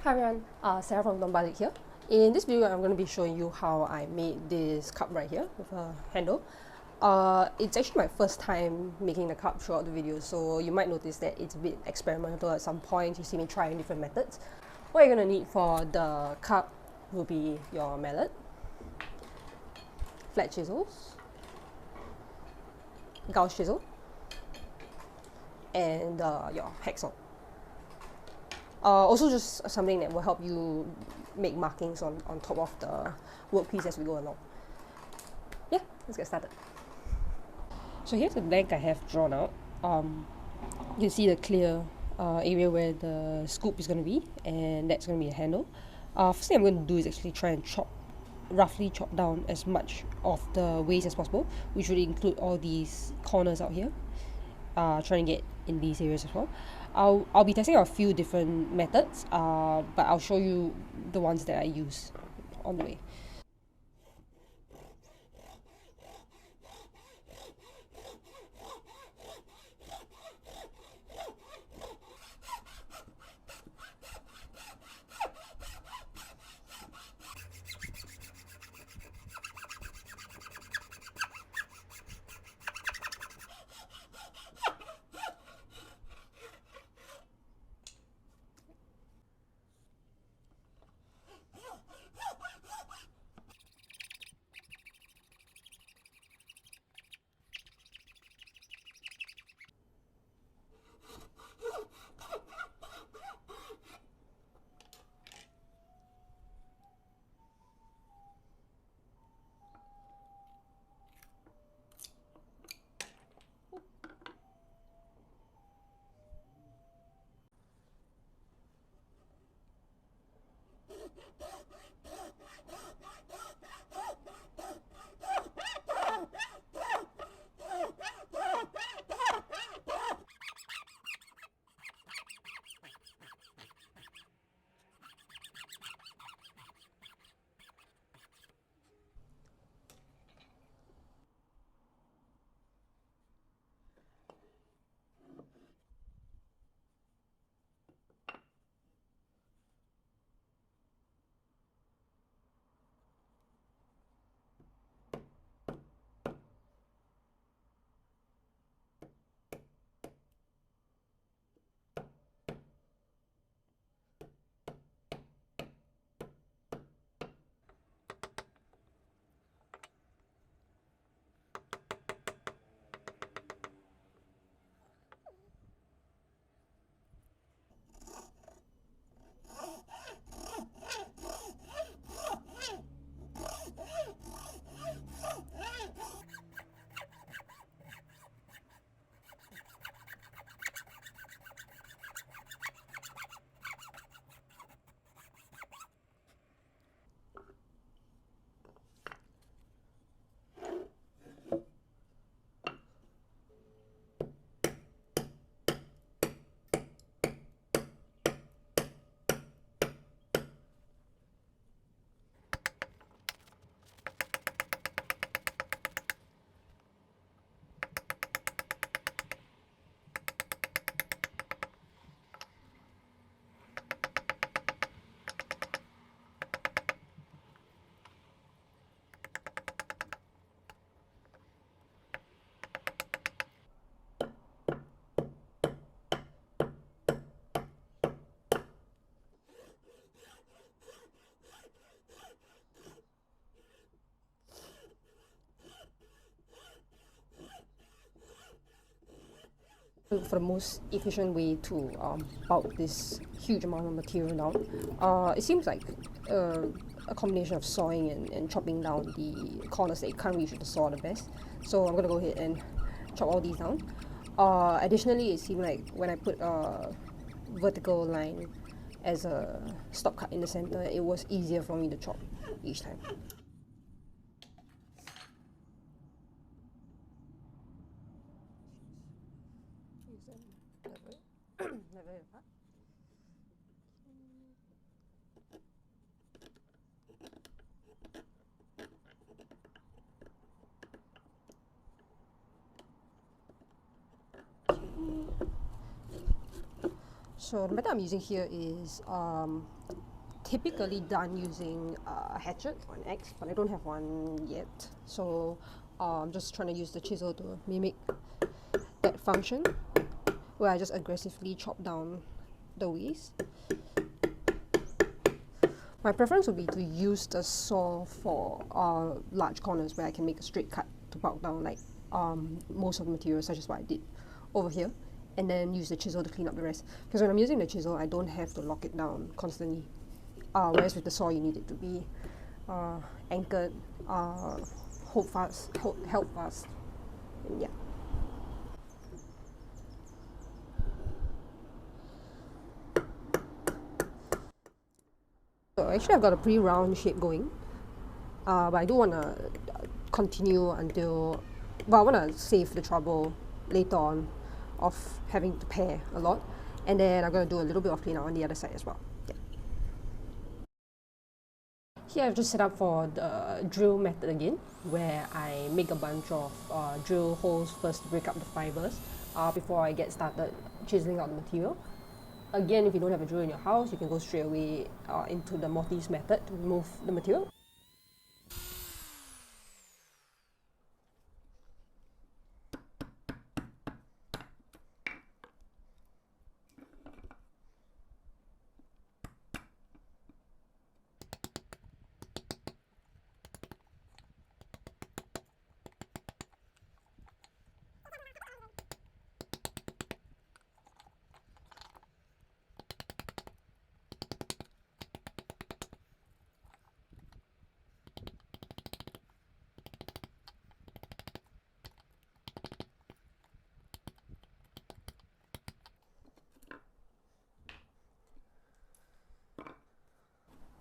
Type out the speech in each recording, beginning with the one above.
Hi everyone, Sarah from MALLET here. In this video, I'm going to be showing you how I made this cup right here with a handle. It's actually my first time making the cup throughout the video, so you might notice that it's a bit experimental at some point. You see me trying different methods. What you're going to need for the cup will be your mallet, flat chisels, gouge chisel, and your hacksaw. Also just something that will help you make markings on top of the workpiece as we go along. Yeah, let's get started. So here's the blank I have drawn out. You can see the clear area where the scoop is going to be, and that's going to be a handle. First thing I'm going to do is actually try and roughly chop down as much of the waist as possible, which would include all these corners out here. Trying to get in these areas as well. I'll be testing out a few different methods, but I'll show you the ones that I use on the way. For the most efficient way to bulk this huge amount of material down, it seems like a combination of sawing and chopping down the corners that you can't reach with the saw the best. So I'm going to go ahead and chop all these down. Additionally, it seemed like when I put a vertical line as a stop cut in the center, it was easier for me to chop each time. So the method I'm using here is typically done using a hatchet or an axe, but I don't have one yet. So I'm just trying to use the chisel to mimic that function where I just aggressively chop down the waist. My preference would be to use the saw for large corners where I can make a straight cut to bulk down like most of the material, such as what I did over here, and then use the chisel to clean up the rest. Because when I'm using the chisel, I don't have to lock it down constantly. Whereas with the saw, you need it to be anchored, held fast, and yeah. So actually I've got a pretty round shape going, but I do want to continue until, well, I want to save the trouble later on of having to pare a lot, and then I'm going to do a little bit of clean out on the other side as well. Yeah. Here I've just set up for the drill method again, where I make a bunch of drill holes first to break up the fibers before I get started chiseling out the material. Again, if you don't have a drill in your house, you can go straight away into the MORTISE method to remove the material.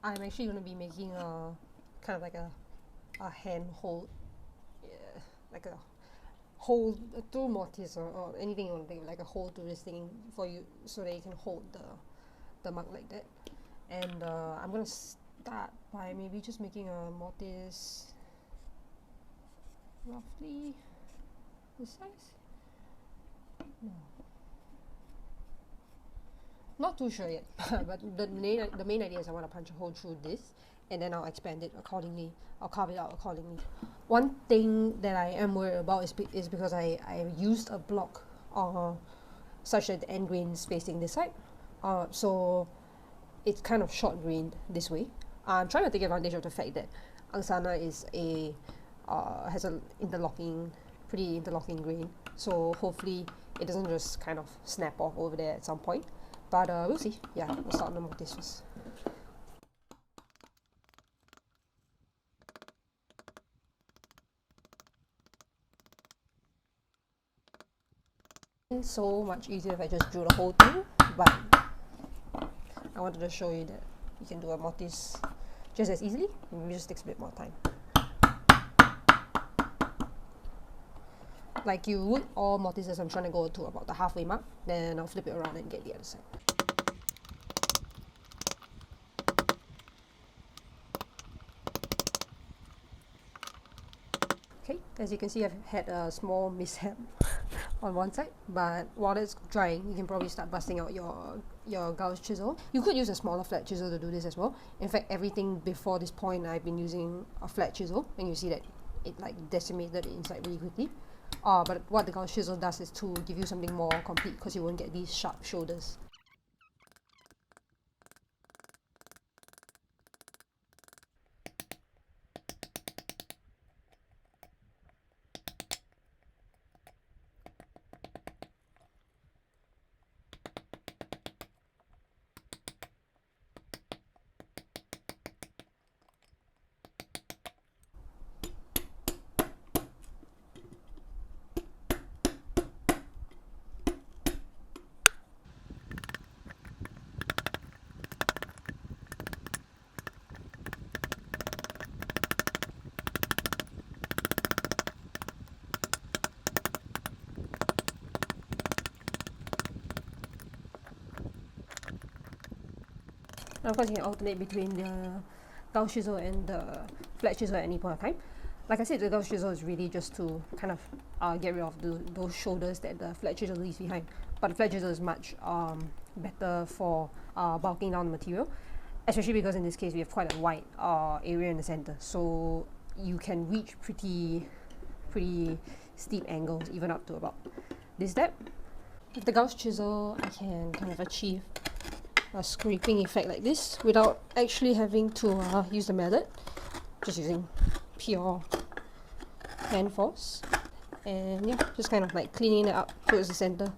I'm actually going to be making a kind of like a hand hold, like a hold through MORTISE or anything you want to think, like a hold to this thing for you, so that you can hold the mug like that. And I'm going to start by maybe just making a MORTISE roughly this size. No. Not too sure yet, but the main idea is I want to punch a hole through this, and then I'll expand it accordingly. I'll carve it out accordingly. One thing that I am worried about is because I used a block such that the end grain is facing this side, so it's kind of short grained this way. I'm trying to take advantage of the fact that angsana is has a pretty interlocking grain, so hopefully it doesn't just kind of snap off over there at some point. But we'll see. Yeah, we'll start on the MORTISE first. It's so much easier if I just drew the whole thing, but I wanted to show you that you can do a MORTISE just as easily. It just takes a bit more time. Like you would all MORTISEs, I'm trying to go to about the halfway mark, then I'll flip it around and get the other side. Okay, as you can see, I've had a small mishap on one side, but while it's drying, you can probably start busting out your gouge chisel. You could use a smaller flat chisel to do this as well. In fact, everything before this point, I've been using a flat chisel, and you see that it like decimated the inside really quickly. But what the gouge chisel does is to give you something more complete, because you won't get these sharp shoulders. And of course, you can alternate between the gouge chisel and the flat chisel at any point of time. Like I said, the gouge chisel is really just to kind of get rid of those shoulders that the flat chisel leaves behind. But the flat chisel is much better for bulking down the material, especially because in this case we have quite a wide area in the center, so you can reach pretty steep angles, even up to about this depth. With the gouge chisel, I can kind of achieve a scraping effect like this without actually having to use the mallet, just using pure hand force. And yeah, just kind of like cleaning it up towards the center.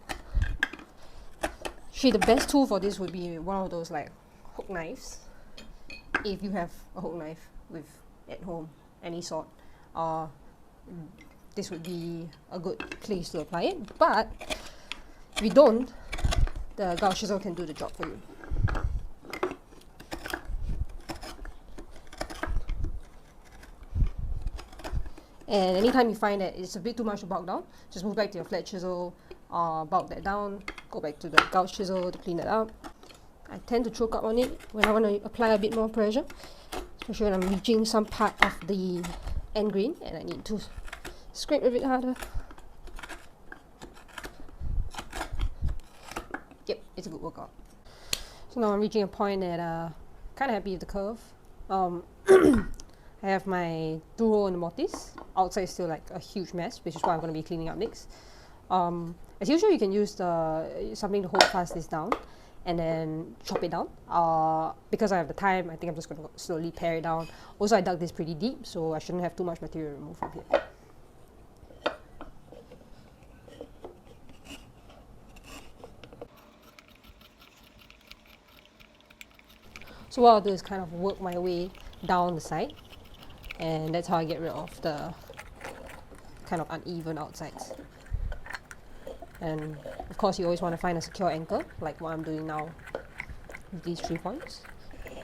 Actually, the best tool for this would be one of those like hook knives. If you have a hook knife with at home, any sort, this would be a good place to apply it. But if you don't, the gouge chisel can do the job for you. And anytime you find that it's a bit too much to bulk down, just move back to your flat chisel, bulk that down, go back to the gouge chisel to clean it up. I tend to choke up on it when I want to apply a bit more pressure, especially when I'm reaching some part of the end grain and I need to scrape a bit harder. Yep, it's a good workout. So now I'm reaching a point that kind of happy with the curve. I have my through hole in the mortise. Outside is still like a huge mess, which is what I'm going to be cleaning up next. As usual, you can use something to hold fast this down and then chop it down. Because I have the time, I think I'm just going to slowly pare it down. Also, I dug this pretty deep, so I shouldn't have too much material removed from here. So what I'll do is kind of work my way down the side, and that's how I get rid of the kind of uneven outsides. And of course, you always want to find a secure anchor, like what I'm doing now with these 3 points.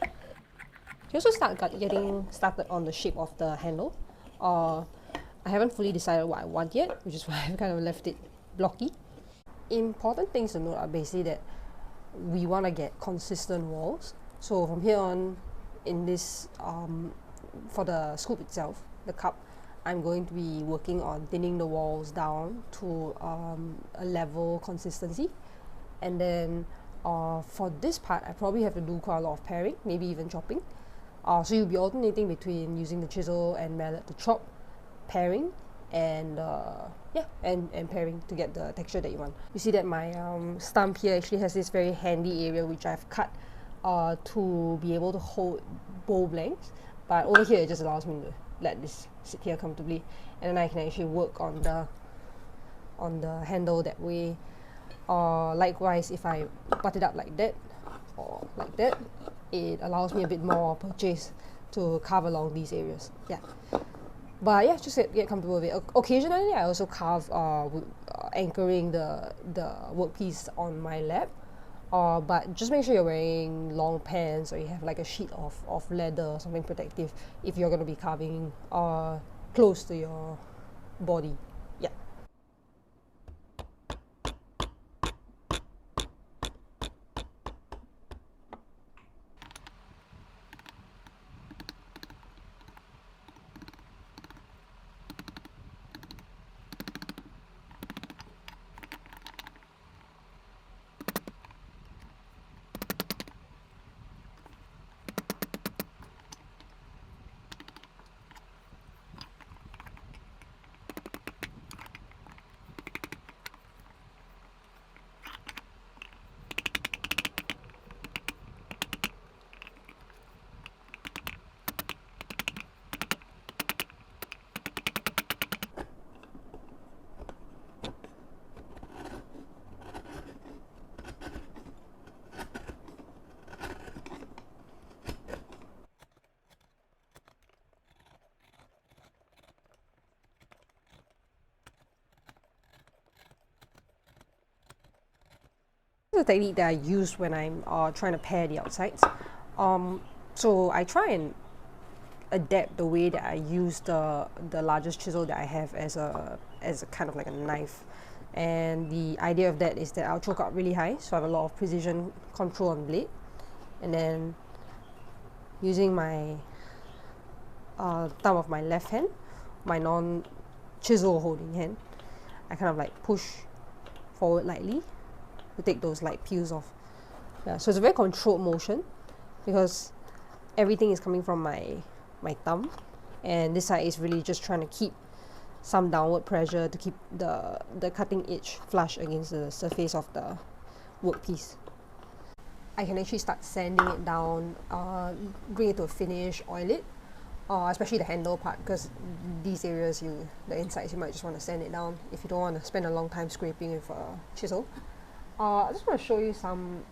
You also start getting started on the shape of the handle. I haven't fully decided what I want yet, which is why I've kind of left it blocky. Important things to note are basically that we want to get consistent walls. So from here on, in this, for the scoop itself, the cup, I'm going to be working on thinning the walls down to a level consistency. And then for this part, I probably have to do quite a lot of paring, maybe even chopping. So you'll be alternating between using the chisel and mallet to chop, paring, and and paring to get the texture that you want. You see that my stump here actually has this very handy area which I've cut to be able to hold bowl blanks, but over here it just allows me to let this sit here comfortably, and then I can actually work on the handle that way. Likewise, if I butt it up like that or like that, it allows me a bit more purchase to carve along these areas. Yeah, but yeah, just get comfortable with it. Occasionally, I also carve anchoring the workpiece on my lap. But just make sure you're wearing long pants, or you have like a sheet of leather or something protective if you're going to be carving close to your body. Yeah. This is a technique that I use when I'm trying to pair the outsides. So I try and adapt the way that I use the largest chisel that I have as a kind of like a knife. And the idea of that is that I'll choke up really high, so I have a lot of precision control on the blade. And then using my thumb of my left hand, my non-chisel holding hand, I kind of like push forward lightly to take those light peels off. Yeah, so it's a very controlled motion because everything is coming from my thumb, and this side is really just trying to keep some downward pressure to keep the cutting edge flush against the surface of the workpiece. I can actually start sanding it down, bring it to a finish, oil it, especially the handle part, because these areas, the insides, you might just want to sand it down if you don't want to spend a long time scraping with a chisel. I just want to show you some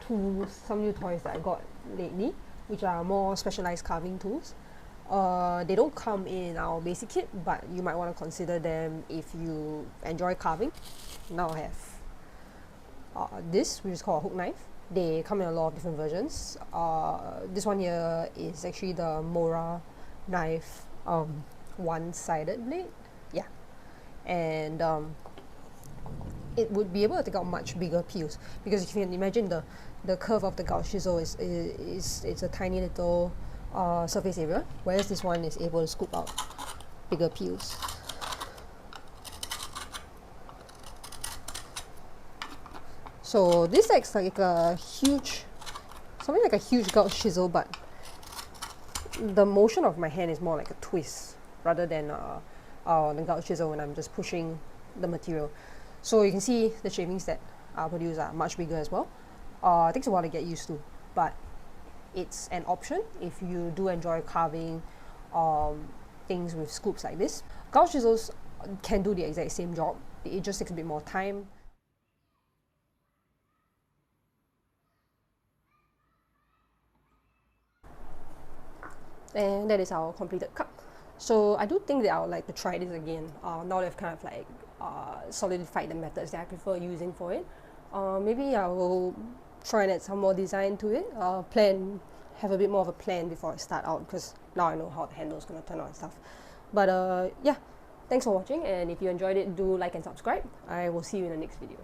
tools, some new toys that I got lately, which are more specialized carving tools. They don't come in our basic kit, but you might want to consider them if you enjoy carving. Now I have this, which is called a hook knife. They come in a lot of different versions. This one here is actually the Mora knife, one-sided blade. Yeah, and it would be able to take out much bigger peels, because if you can imagine the curve of the gouge chisel is it's a tiny little surface area, whereas this one is able to scoop out bigger peels. So this acts like a huge, something like a huge gouge chisel, but the motion of my hand is more like a twist rather than the gouge chisel when I'm just pushing the material. So you can see the shavings that are produced are much bigger as well. It takes a while to get used to, but it's an option if you do enjoy carving things with scoops like this. Gouge chisels can do the exact same job. It just takes a bit more time. And that is our completed cup. So I do think that I would like to try this again, now that I've kind of like solidified the methods that I prefer using for it. Maybe I will try and add some more design to it, have a bit more of a plan before I start out, because now I know how the handle is going to turn out and stuff. But yeah, thanks for watching, and if you enjoyed it, do like and subscribe. I will see you in the next video.